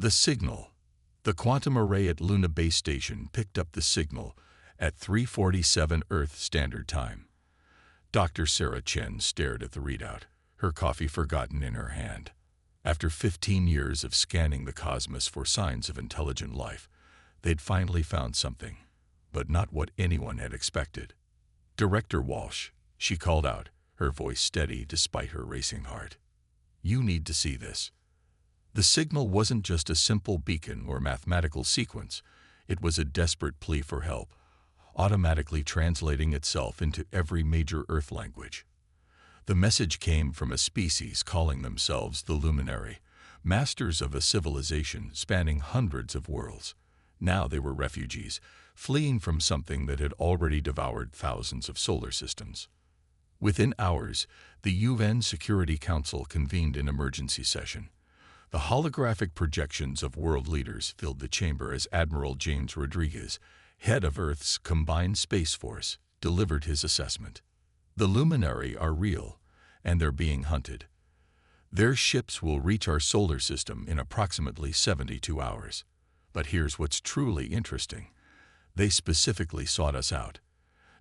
The signal. The quantum array at Luna Base Station picked up the signal at 3:47 Earth Standard Time. Dr. Sarah Chen stared at the readout, her coffee forgotten in her hand. After 15 years of scanning the cosmos for signs of intelligent life, they'd finally found something, but not what anyone had expected. "Director Walsh," she called out, her voice steady despite her racing heart. "You need to see this." The signal wasn't just a simple beacon or mathematical sequence. It was a desperate plea for help, automatically translating itself into every major Earth language. The message came from a species calling themselves the Luminary, masters of a civilization spanning hundreds of worlds. Now they were refugees, fleeing from something that had already devoured thousands of solar systems. Within hours, the UN Security Council convened an emergency session. The holographic projections of world leaders filled the chamber as Admiral James Rodriguez, head of Earth's Combined Space Force, delivered his assessment. The Luminary are real, and they're being hunted. Their ships will reach our solar system in approximately 72 hours. But here's what's truly interesting. They specifically sought us out.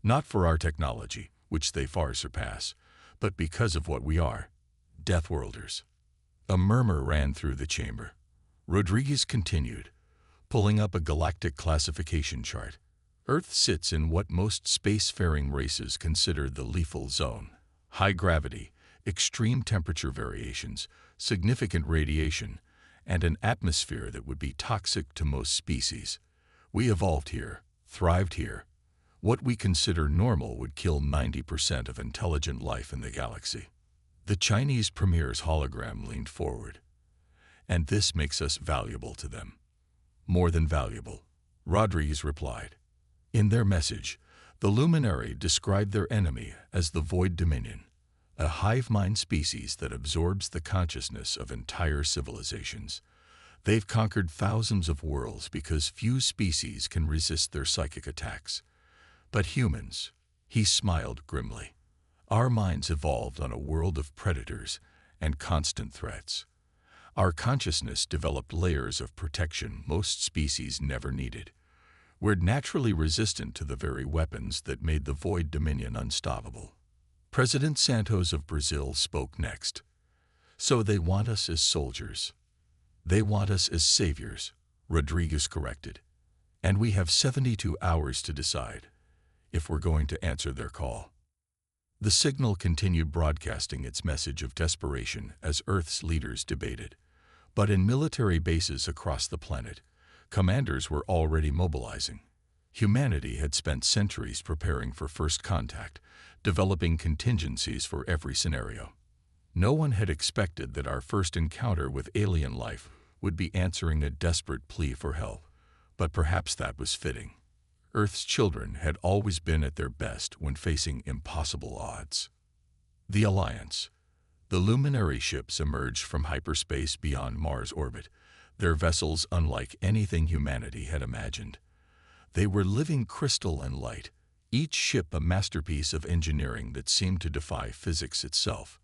Not for our technology, which they far surpass, but because of what we are, Deathworlders. A murmur ran through the chamber. Rodriguez continued, pulling up a galactic classification chart. Earth sits in what most spacefaring races consider the lethal zone. High gravity, extreme temperature variations, significant radiation, and an atmosphere that would be toxic to most species. We evolved here, thrived here. What we consider normal would kill 90% of intelligent life in the galaxy. The Chinese premier's hologram leaned forward. "And this makes us valuable to them." "More than valuable," Rodriguez replied. In their message, the Luminary described their enemy as the Void Dominion, a hive-mind species that absorbs the consciousness of entire civilizations. They've conquered thousands of worlds because few species can resist their psychic attacks. But humans, he smiled grimly. Our minds evolved on a world of predators and constant threats. Our consciousness developed layers of protection most species never needed. We're naturally resistant to the very weapons that made the Void Dominion unstoppable. President Santos of Brazil spoke next. "So they want us as soldiers. They want us as saviors," Rodriguez corrected. "And we have 72 hours to decide if we're going to answer their call." The signal continued broadcasting its message of desperation as Earth's leaders debated. But in military bases across the planet, commanders were already mobilizing. Humanity had spent centuries preparing for first contact, developing contingencies for every scenario. No one had expected that our first encounter with alien life would be answering a desperate plea for help, but perhaps that was fitting. Earth's children had always been at their best when facing impossible odds. The Alliance. The Luminary ships emerged from hyperspace beyond Mars' orbit, their vessels unlike anything humanity had imagined. They were living crystal and light, each ship a masterpiece of engineering that seemed to defy physics itself.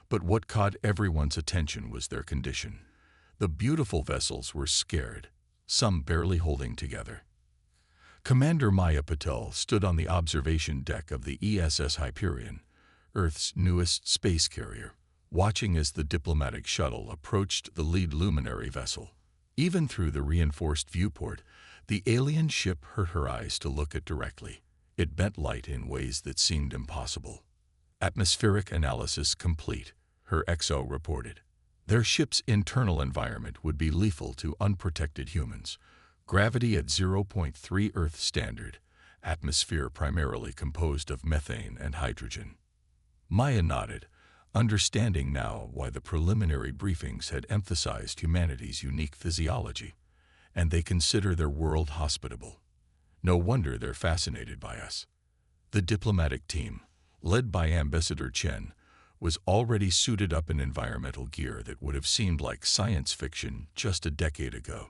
But what caught everyone's attention was their condition. The beautiful vessels were scared, some barely holding together. Commander Maya Patel stood on the observation deck of the ESS Hyperion, Earth's newest space carrier, watching as the diplomatic shuttle approached the lead Luminary vessel. Even through the reinforced viewport, the alien ship hurt her eyes to look at directly. It bent light in ways that seemed impossible. "Atmospheric analysis complete," her XO reported. Their ship's internal environment would be lethal to unprotected humans. Gravity at 0.3 Earth standard, atmosphere primarily composed of methane and hydrogen. Maya nodded, understanding now why the preliminary briefings had emphasized humanity's unique physiology, and they consider their world hospitable. No wonder they're fascinated by us. The diplomatic team, led by Ambassador Chen, was already suited up in environmental gear that would have seemed like science fiction just a decade ago.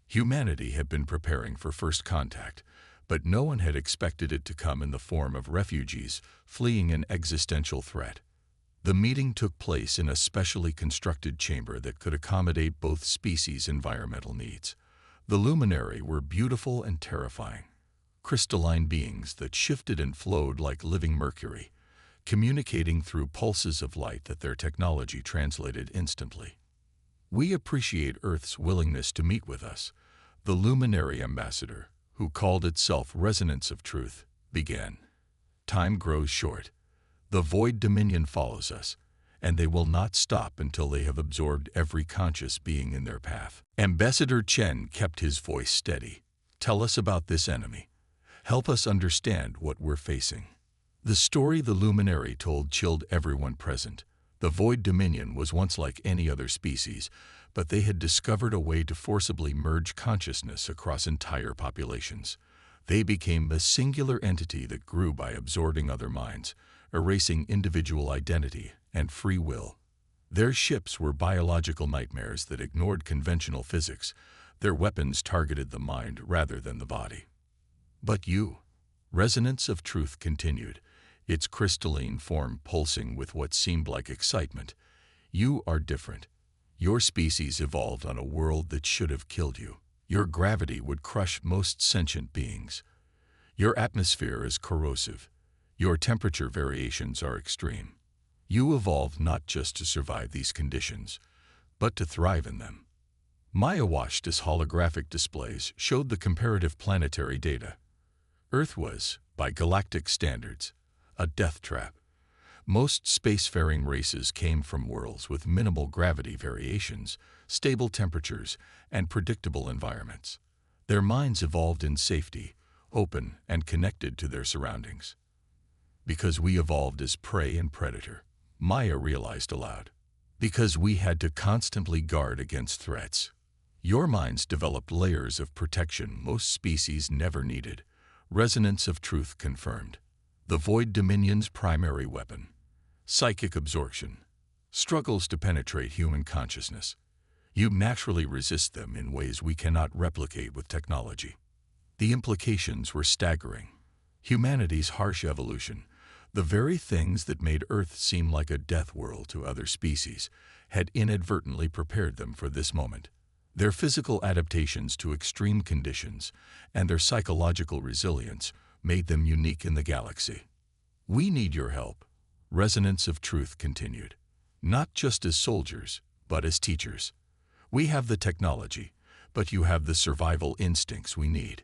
Humanity had been preparing for first contact, but no one had expected it to come in the form of refugees fleeing an existential threat. The meeting took place in a specially constructed chamber that could accommodate both species' environmental needs. The luminary were beautiful and terrifying, crystalline beings that shifted and flowed like living mercury, communicating through pulses of light that their technology translated instantly. "We appreciate Earth's willingness to meet with us," the luminary ambassador, who called itself Resonance of Truth, began. "Time grows short. The Void Dominion follows us, and they will not stop until they have absorbed every conscious being in their path." Ambassador Chen kept his voice steady. "Tell us about this enemy. Help us understand what we're facing." The story the luminary told chilled everyone present. The Void Dominion was once like any other species, but they had discovered a way to forcibly merge consciousness across entire populations. They became a singular entity that grew by absorbing other minds, erasing individual identity and free will. Their ships were biological nightmares that ignored conventional physics. Their weapons targeted the mind rather than the body. "But you," Resonance of Truth continued, its crystalline form pulsing with what seemed like excitement. "You are different. Your species evolved on a world that should have killed you. Your gravity would crush most sentient beings. Your atmosphere is corrosive. Your temperature variations are extreme. You evolved not just to survive these conditions, but to thrive in them." Maya watched as holographic displays showed the comparative planetary data. Earth was, by galactic standards, a death trap. Most spacefaring races came from worlds with minimal gravity variations, stable temperatures, and predictable environments. Their minds evolved in safety, open and connected to their surroundings. "Because we evolved as prey and predator," Maya realized aloud. "Because we had to constantly guard against threats. Your minds developed layers of protection most species never needed," Resonance of Truth confirmed. "The Void Dominion's primary weapon, psychic absorption, struggles to penetrate human consciousness. You naturally resist them in ways we cannot replicate with technology." The implications were staggering. Humanity's harsh evolution, the very things that made Earth seem like a death world to other species, had inadvertently prepared them for this moment. Their physical adaptations to extreme conditions and their psychological resilience made them unique in the galaxy. "We need your help," Resonance of Truth continued. "Not just as soldiers, but as teachers. We have the technology, but you have the survival instincts we need.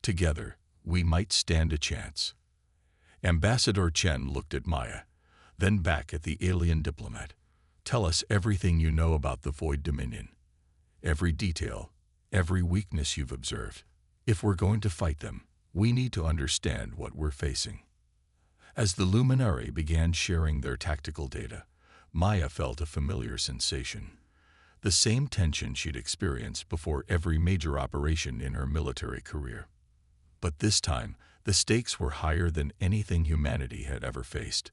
Together, we might stand a chance." Ambassador Chen looked at Maya, then back at the alien diplomat. "Tell us everything you know about the Void Dominion. Every detail, every weakness you've observed. If we're going to fight them, we need to understand what we're facing." As the luminary began sharing their tactical data, Maya felt a familiar sensation. The same tension she'd experienced before every major operation in her military career. But this time, the stakes were higher than anything humanity had ever faced.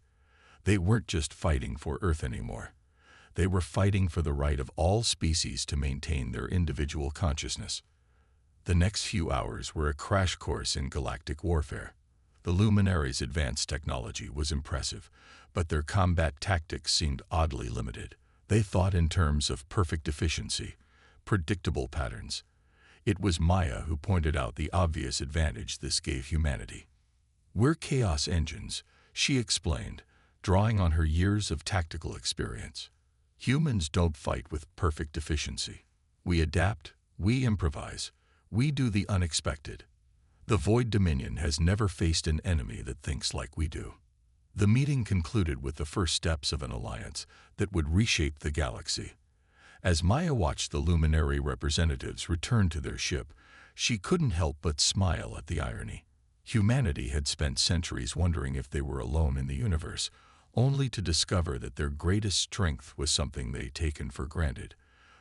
They weren't just fighting for Earth anymore. They were fighting for the right of all species to maintain their individual consciousness. The next few hours were a crash course in galactic warfare. The luminaries' advanced technology was impressive, but their combat tactics seemed oddly limited. They thought in terms of perfect efficiency, predictable patterns. It was Maya who pointed out the obvious advantage this gave humanity. "We're chaos engines," she explained, drawing on her years of tactical experience. "Humans don't fight with perfect efficiency. We adapt, we improvise, we do the unexpected. The Void Dominion has never faced an enemy that thinks like we do." The meeting concluded with the first steps of an alliance that would reshape the galaxy. As Maya watched the luminary representatives return to their ship, she couldn't help but smile at the irony. Humanity had spent centuries wondering if they were alone in the universe, only to discover that their greatest strength was something they'd taken for granted,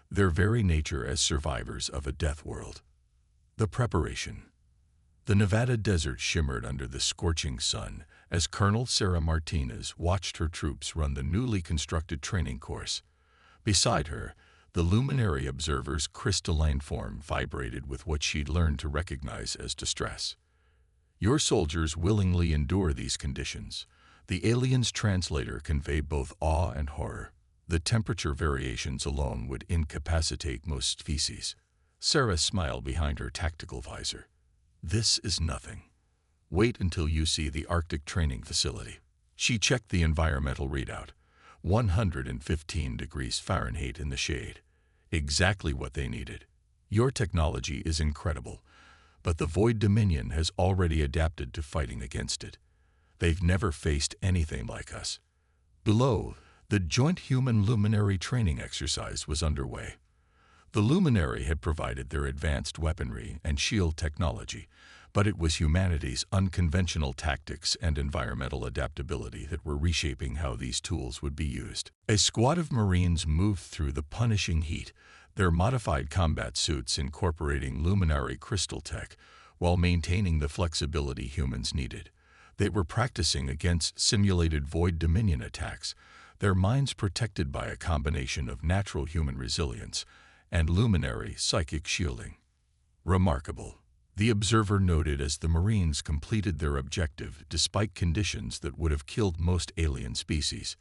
their very nature as survivors of a death world. The preparation. The Nevada desert shimmered under the scorching sun as Colonel Sarah Martinez watched her troops run the newly constructed training course. Beside her, the luminary observer's crystalline form vibrated with what she'd learned to recognize as distress. "Your soldiers willingly endure these conditions, The alien's translator conveyed both awe and horror. The temperature variations alone would incapacitate most species. Sarah smiled behind her tactical visor. This is nothing. Wait until you see the Arctic training facility. She checked the environmental readout. 115 degrees Fahrenheit in the shade. Exactly what they needed. Your technology is incredible, but the Void Dominion has already adapted to fighting against it. They've never faced anything like us. Below, the joint human luminary training exercise was underway. The luminary had provided their advanced weaponry and shield technology, but it was humanity's unconventional tactics and environmental adaptability that were reshaping how these tools would be used. A squad of Marines moved through the punishing heat, their modified combat suits incorporating luminary crystal tech while maintaining the flexibility humans needed. They were practicing against simulated Void Dominion attacks, their minds protected by a combination of natural human resilience and luminary psychic shielding. Remarkable, the observer noted as the Marines completed their objective despite conditions that would have killed most alien species.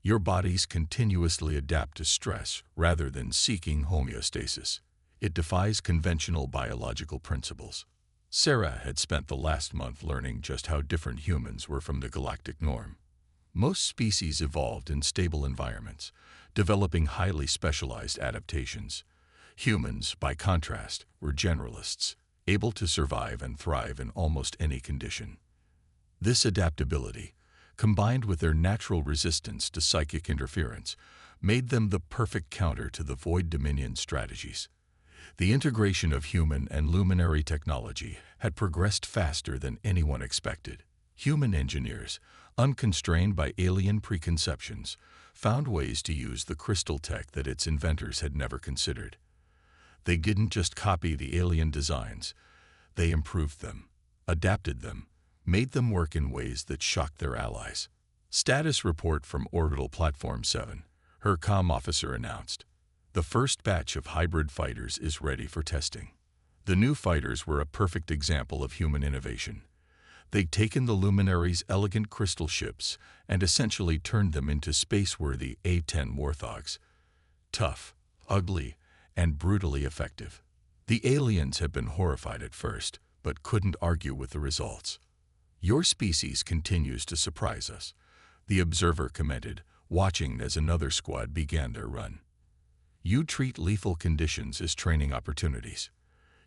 Your bodies continuously adapt to stress rather than seeking homeostasis. It defies conventional biological principles. Sarah had spent the last month learning just how different humans were from the galactic norm. Most species evolved in stable environments, developing highly specialized adaptations. Humans, by contrast, were generalists, able to survive and thrive in almost any condition. This adaptability, combined with their natural resistance to psychic interference, made them the perfect counter to the Void Dominion strategies. The integration of human and luminary technology had progressed faster than anyone expected. Human engineers, unconstrained by alien preconceptions, found ways to use the crystal tech that its inventors had never considered. They didn't just copy the alien designs, they improved them, adapted them, made them work in ways that shocked their allies. Status report from Orbital Platform 7, her comm officer announced. The first batch of hybrid fighters is ready for testing. The new fighters were a perfect example of human innovation. They'd taken the Luminary's elegant crystal ships and essentially turned them into space-worthy A-10 warthogs. Tough, ugly, and brutally effective. The aliens had been horrified at first, but couldn't argue with the results. Your species continues to surprise us, the observer commented, watching as another squad began their run. You treat lethal conditions as training opportunities.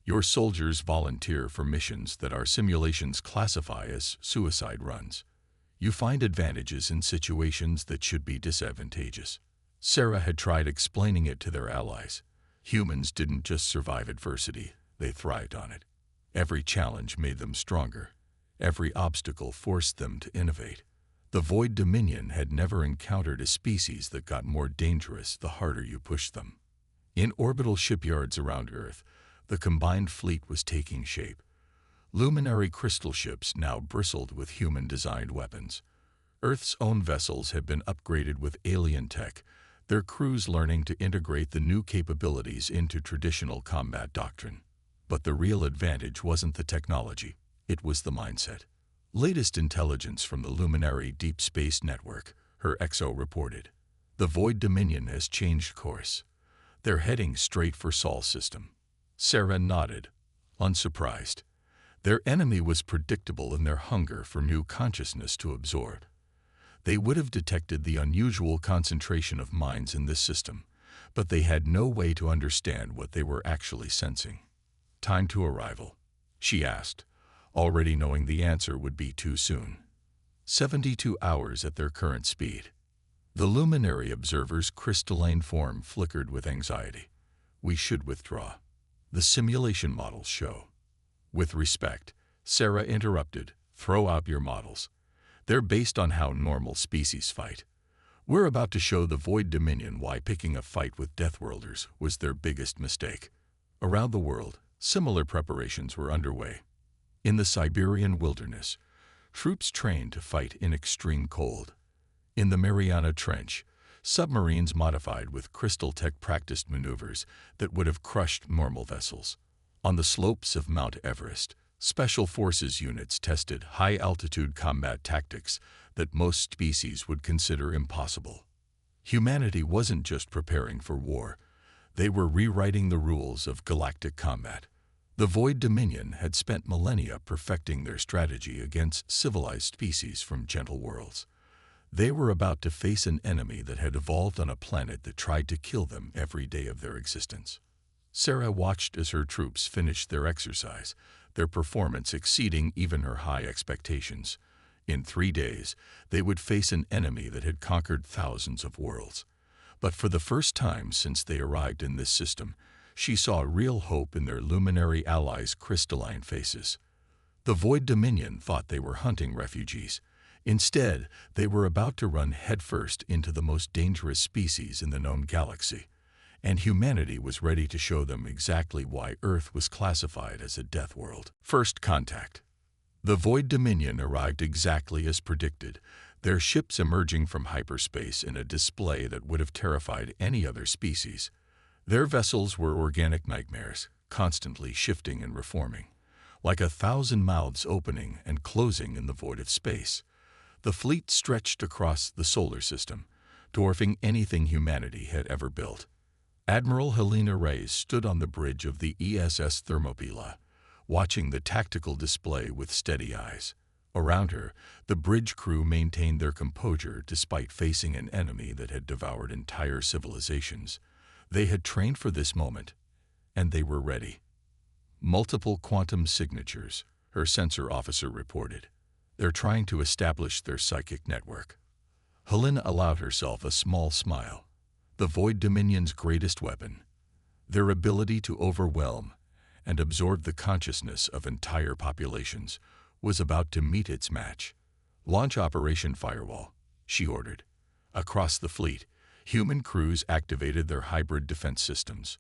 Your soldiers volunteer for missions that our simulations classify as suicide runs. You find advantages in situations that should be disadvantageous. Sarah had tried explaining it to their allies. Humans didn't just survive adversity, they thrived on it. Every challenge made them stronger. Every obstacle forced them to innovate. The Void Dominion had never encountered a species that got more dangerous the harder you pushed them. In orbital shipyards around Earth, the combined fleet was taking shape. Luminary crystal ships now bristled with human-designed weapons. Earth's own vessels had been upgraded with alien tech, their crews learning to integrate the new capabilities into traditional combat doctrine. But the real advantage wasn't the technology, it was the mindset. Latest intelligence from the Luminary Deep Space Network, her XO reported. The Void Dominion has changed course. They're heading straight for Sol's system. Sarah nodded, unsurprised. Their enemy was predictable in their hunger for new consciousness to absorb. They would have detected the unusual concentration of minds in this system, but they had no way to understand what they were actually sensing. Time to arrival, she asked, already knowing the answer would be too soon. 72 hours at their current speed. The luminary observer's crystalline form flickered with anxiety. We should withdraw. The simulation models show. With respect, Sarah interrupted, throw out your models. They're based on how normal species fight. We're about to show the Void Dominion why picking a fight with Deathworlders was their biggest mistake. Around the world, similar preparations were underway. In the Siberian wilderness, troops trained to fight in extreme cold. In the Mariana Trench, submarines modified with crystal tech practiced maneuvers that would have crushed normal vessels. On the slopes of Mount Everest, Special Forces units tested high-altitude combat tactics that most species would consider impossible. Humanity wasn't just preparing for war. They were rewriting the rules of galactic combat. The Void Dominion had spent millennia perfecting their strategy against civilized species from gentle worlds. They were about to face an enemy that had evolved on a planet that tried to kill them every day of their existence. Sarah watched as her troops finished their exercise, their performance exceeding even her high expectations. In 3 days, they would face an enemy that had conquered thousands of worlds. But for the first time since they arrived in this system, she saw real hope in their luminary allies' crystalline faces. The Void Dominion thought they were hunting refugees. Instead, they were about to run headfirst into the most dangerous species in the known galaxy, and humanity was ready to show them exactly why Earth was classified as a death world. First contact. The Void Dominion arrived exactly as predicted, their ships emerging from hyperspace in a display that would have terrified any other species. Their vessels were organic nightmares, constantly shifting and reforming, like 1,000 mouths opening and closing in the void of space. The fleet stretched across the solar system, dwarfing anything humanity had ever built. Admiral Helena Reyes stood on the bridge of the ESS Thermopylae, watching the tactical display with steady eyes. Around her, the bridge crew maintained their composure despite facing an enemy that had devoured entire civilizations. They had trained for this moment, and they were ready. Multiple quantum signatures, her sensor officer reported. They're trying to establish their psychic network. Helena allowed herself a small smile. The Void Dominion's greatest weapon, their ability to overwhelm and absorb the consciousness of entire populations, was about to meet its match. Launch Operation Firewall, she ordered. Across the fleet, human crews activated their hybrid defense systems.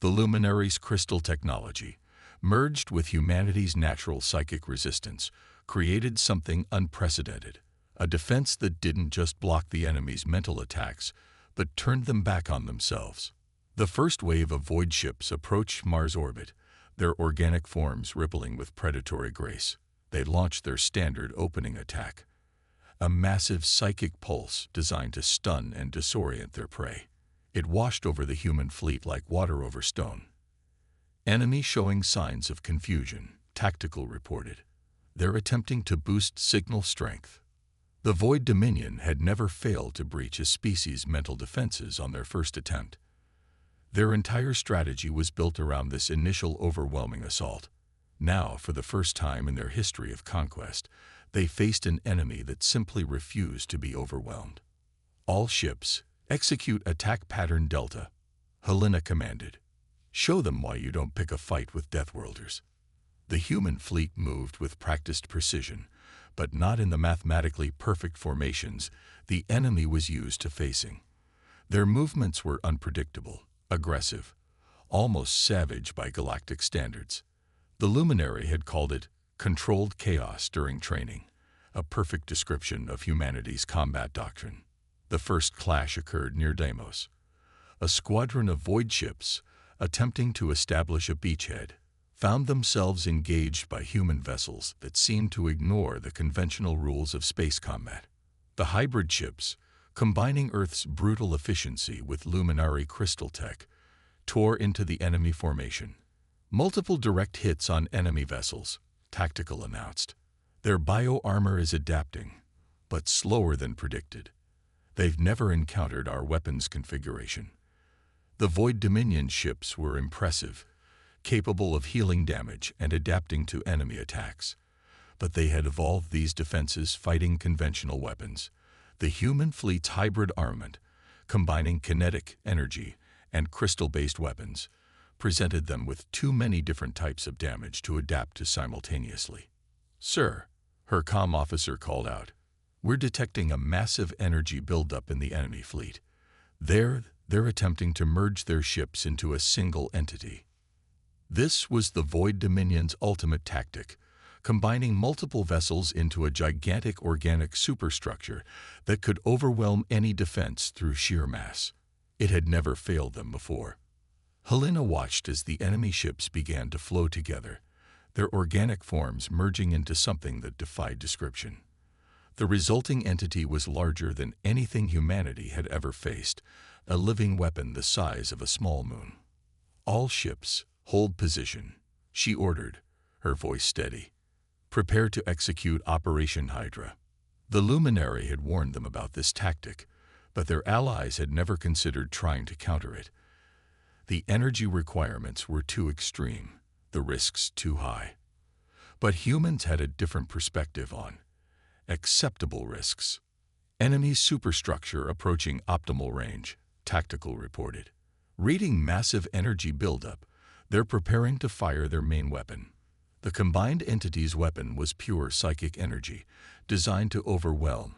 The Luminary's crystal technology, merged with humanity's natural psychic resistance, created something unprecedented, a defense that didn't just block the enemy's mental attacks, but turned them back on themselves. The first wave of void ships approached Mars orbit, their organic forms rippling with predatory grace. They launched their standard opening attack, a massive psychic pulse designed to stun and disorient their prey. It washed over the human fleet like water over stone. Enemy showing signs of confusion, Tactical reported. They're attempting to boost signal strength. The Void Dominion had never failed to breach a species' mental defenses on their first attempt. Their entire strategy was built around this initial overwhelming assault. Now, for the first time in their history of conquest, they faced an enemy that simply refused to be overwhelmed. All ships, execute attack pattern Delta, Helena commanded. Show them why you don't pick a fight with Deathworlders. The human fleet moved with practiced precision, but not in the mathematically perfect formations the enemy was used to facing. Their movements were unpredictable, aggressive, almost savage by galactic standards. The Luminary had called it controlled chaos during training, a perfect description of humanity's combat doctrine. The first clash occurred near Deimos. A squadron of void ships, attempting to establish a beachhead, found themselves engaged by human vessels that seemed to ignore the conventional rules of space combat. The hybrid ships, combining Earth's brutal efficiency with luminary crystal tech, tore into the enemy formation. Multiple direct hits on enemy vessels, Tactical announced. Their bio-armor is adapting, but slower than predicted. They've never encountered our weapons configuration. The Void Dominion ships were impressive, capable of healing damage and adapting to enemy attacks. But they had evolved these defenses fighting conventional weapons. The human fleet's hybrid armament, combining kinetic energy and crystal-based weapons, presented them with too many different types of damage to adapt to simultaneously. "Sir," her comm officer called out, "we're detecting a massive energy buildup in the enemy fleet. They're attempting to merge their ships into a single entity." This was the Void Dominion's ultimate tactic, combining multiple vessels into a gigantic organic superstructure that could overwhelm any defense through sheer mass. It had never failed them before. Helena watched as the enemy ships began to flow together, their organic forms merging into something that defied description. The resulting entity was larger than anything humanity had ever faced, a living weapon the size of a small moon. "All ships, hold position," she ordered, her voice steady. "Prepare to execute Operation Hydra." The luminary had warned them about this tactic, but their allies had never considered trying to counter it. The energy requirements were too extreme, the risks too high. But humans had a different perspective on acceptable risks. "Enemy superstructure approaching optimal range," Tactical reported. "Reading massive energy buildup, they're preparing to fire their main weapon." The combined entity's weapon was pure psychic energy, designed to overwhelm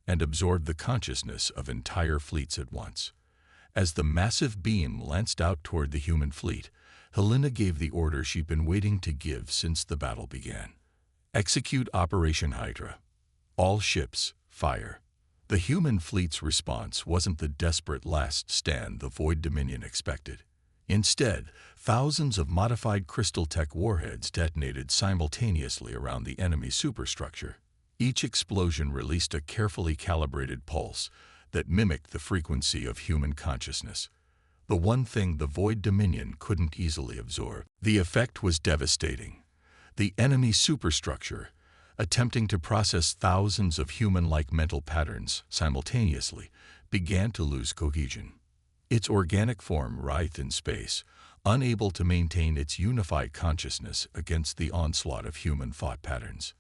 and absorb the consciousness of entire fleets at once. As the massive beam lanced out toward the human fleet, Helena gave the order she'd been waiting to give since the battle began. "Execute Operation Hydra. All ships, fire." The human fleet's response wasn't the desperate last stand the Void Dominion expected. Instead, thousands of modified crystal tech warheads detonated simultaneously around the enemy superstructure. Each explosion released a carefully calibrated pulse that mimicked the frequency of human consciousness, the one thing the Void Dominion couldn't easily absorb. The effect was devastating. The enemy superstructure, attempting to process thousands of human-like mental patterns simultaneously, began to lose cohesion. Its organic form writhed in space, unable to maintain its unified consciousness against the onslaught of human thought patterns.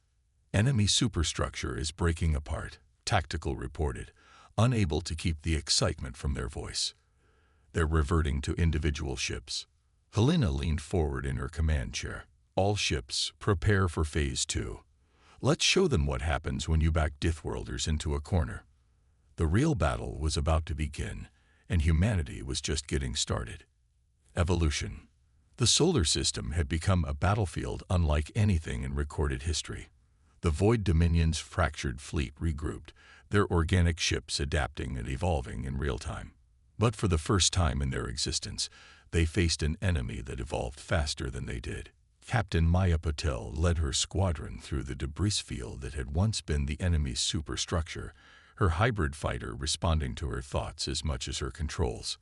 "Enemy superstructure is breaking apart," Tactical reported, unable to keep the excitement from their voice. "They're reverting to individual ships." Helena leaned forward in her command chair. "All ships, prepare for Phase 2. Let's show them what happens when you back Deathworlders into a corner." The real battle was about to begin, and humanity was just getting started. Evolution. The solar system had become a battlefield unlike anything in recorded history. The Void Dominion's fractured fleet regrouped, their organic ships adapting and evolving in real time. But for the first time in their existence, they faced an enemy that evolved faster than they did. Captain Maya Patel led her squadron through the debris field that had once been the enemy's superstructure, her hybrid fighter responding to her thoughts as much as her controls.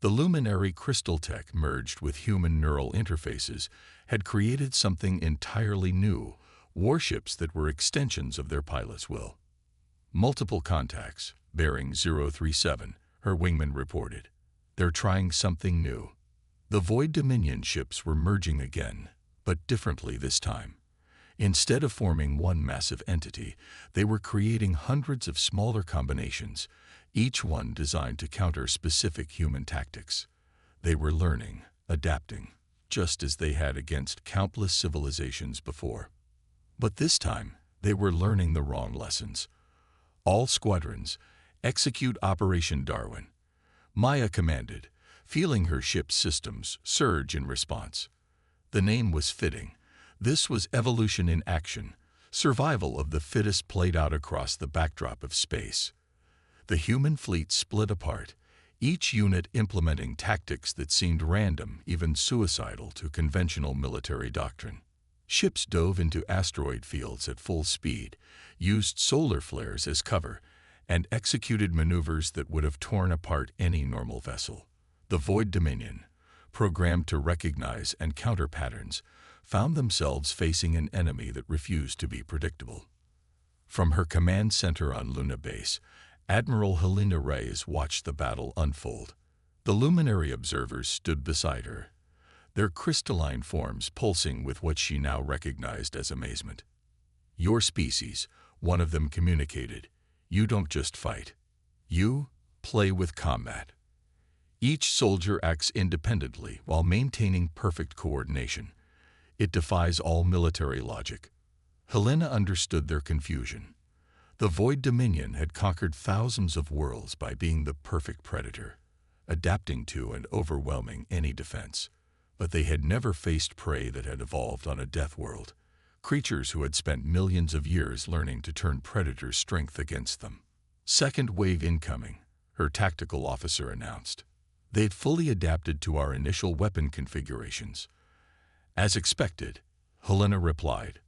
The luminary crystal tech merged with human neural interfaces had created something entirely new, warships that were extensions of their pilot's will. "Multiple contacts, bearing 037, her wingman reported. "They're trying something new." The Void Dominion ships were merging again, but differently this time. Instead of forming one massive entity, they were creating hundreds of smaller combinations, each one designed to counter specific human tactics. They were learning, adapting, just as they had against countless civilizations before. But this time, they were learning the wrong lessons. "All squadrons, execute Operation Darwin," Maya commanded, feeling her ship's systems surge in response. The name was fitting. This was evolution in action, survival of the fittest played out across the backdrop of space. The human fleet split apart, each unit implementing tactics that seemed random, even suicidal to conventional military doctrine. Ships dove into asteroid fields at full speed, used solar flares as cover, and executed maneuvers that would have torn apart any normal vessel. The Void Dominion, programmed to recognize and counter patterns, found themselves facing an enemy that refused to be predictable. From her command center on Luna Base, Admiral Helena Reyes watched the battle unfold. The luminary observers stood beside her, their crystalline forms pulsing with what she now recognized as amazement. "Your species," one of them communicated, "you don't just fight. You play with combat." Each soldier acts independently while maintaining perfect coordination. It defies all military logic. Helena understood their confusion. The Void Dominion had conquered thousands of worlds by being the perfect predator, adapting to and overwhelming any defense. But they had never faced prey that had evolved on a Deathworld, creatures who had spent millions of years learning to turn predators' strength against them. "Second wave incoming," her tactical officer announced. They'd fully adapted to our initial weapon configurations. "As expected," Helena replied.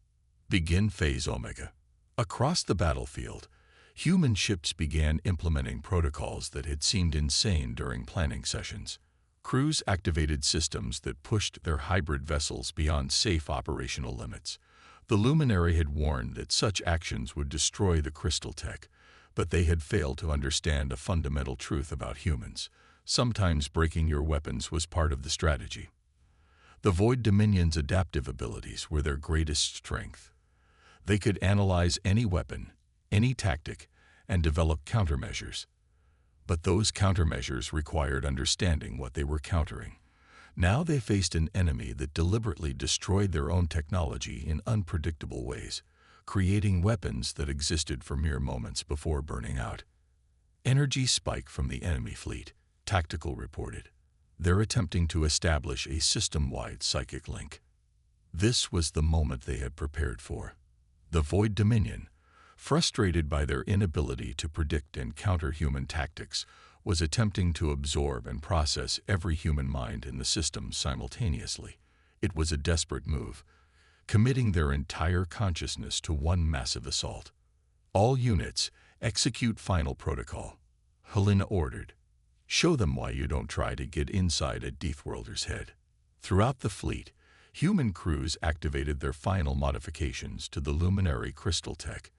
"Begin Phase Omega." Across the battlefield, human ships began implementing protocols that had seemed insane during planning sessions. Crews activated systems that pushed their hybrid vessels beyond safe operational limits. The Luminary had warned that such actions would destroy the crystal tech, but they had failed to understand a fundamental truth about humans. Sometimes breaking your weapons was part of the strategy. The Void Dominion's adaptive abilities were their greatest strength. They could analyze any weapon, any tactic, and develop countermeasures. But those countermeasures required understanding what they were countering. Now they faced an enemy that deliberately destroyed their own technology in unpredictable ways, creating weapons that existed for mere moments before burning out. Energy spike from the enemy fleet, Tactical reported. They're attempting to establish a system-wide psychic link. This was the moment they had prepared for. The Void Dominion, frustrated by their inability to predict and counter human tactics, was attempting to absorb and process every human mind in the system simultaneously. It was a desperate move, committing their entire consciousness to one massive assault. All units, execute final protocol. Helena ordered. Show them why you don't try to get inside a Deathworlder's head. Throughout the fleet, human crews activated their final modifications to the Luminary crystal tech.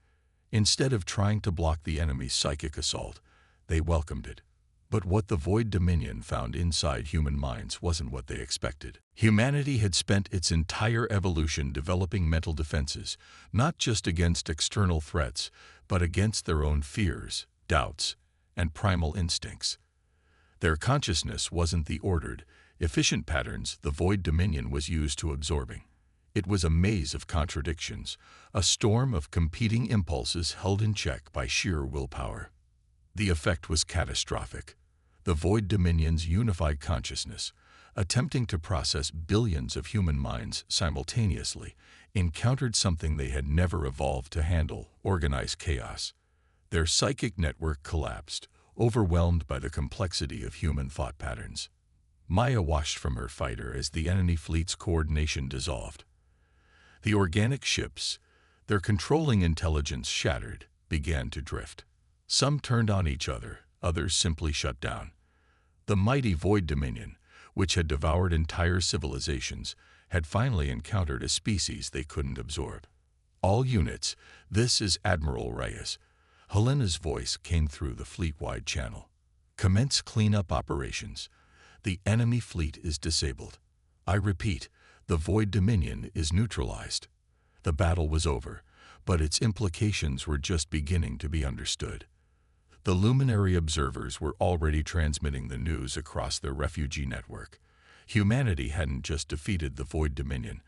Instead of trying to block the enemy's psychic assault, they welcomed it. But what the Void Dominion found inside human minds wasn't what they expected. Humanity had spent its entire evolution developing mental defenses, not just against external threats, but against their own fears, doubts, and primal instincts. Their consciousness wasn't the ordered, efficient patterns the Void Dominion was used to absorbing. It was a maze of contradictions, a storm of competing impulses held in check by sheer willpower. The effect was catastrophic. The Void Dominion's unified consciousness, attempting to process billions of human minds simultaneously, encountered something they had never evolved to handle: organized chaos. Their psychic network collapsed, overwhelmed by the complexity of human thought patterns. Maya watched from her fighter as the enemy fleet's coordination dissolved. The organic ships, their controlling intelligence shattered, began to drift. Some turned on each other, others simply shut down. The mighty Void Dominion, which had devoured entire civilizations, had finally encountered a species they couldn't absorb. All units, this is Admiral Reyes. Helena's voice came through the fleet-wide channel. Commence cleanup operations. The enemy fleet is disabled. I repeat, the Void Dominion is neutralized. The battle was over, but its implications were just beginning to be understood. The Luminary observers were already transmitting the news across their refugee network. Humanity hadn't just defeated the Void Dominion,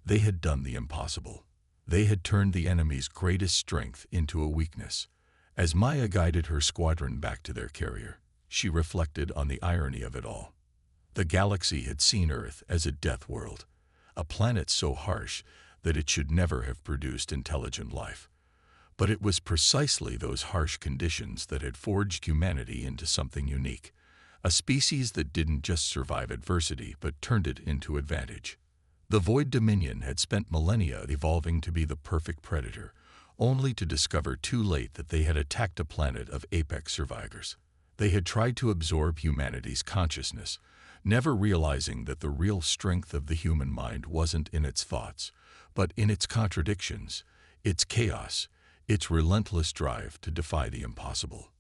they had done the impossible. They had turned the enemy's greatest strength into a weakness. As Maya guided her squadron back to their carrier, she reflected on the irony of it all. The galaxy had seen Earth as a death world, a planet so harsh that it should never have produced intelligent life. But it was precisely those harsh conditions that had forged humanity into something unique, a species that didn't just survive adversity but turned it into advantage. The Void Dominion had spent millennia evolving to be the perfect predator, only to discover too late that they had attacked a planet of apex survivors. They had tried to absorb humanity's consciousness, never realizing that the real strength of the human mind wasn't in its thoughts, but in its contradictions, its chaos, its relentless drive to defy the impossible.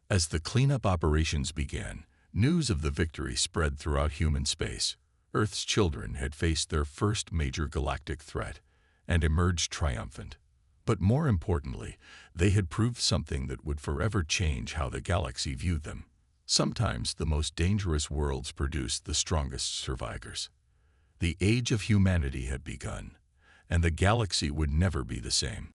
As the cleanup operations began, news of the victory spread throughout human space. Earth's children had faced their first major galactic threat and emerged triumphant. But more importantly, they had proved something that would forever change how the galaxy viewed them. Sometimes the most dangerous worlds produce the strongest survivors. The age of humanity had begun, and the galaxy would never be the same.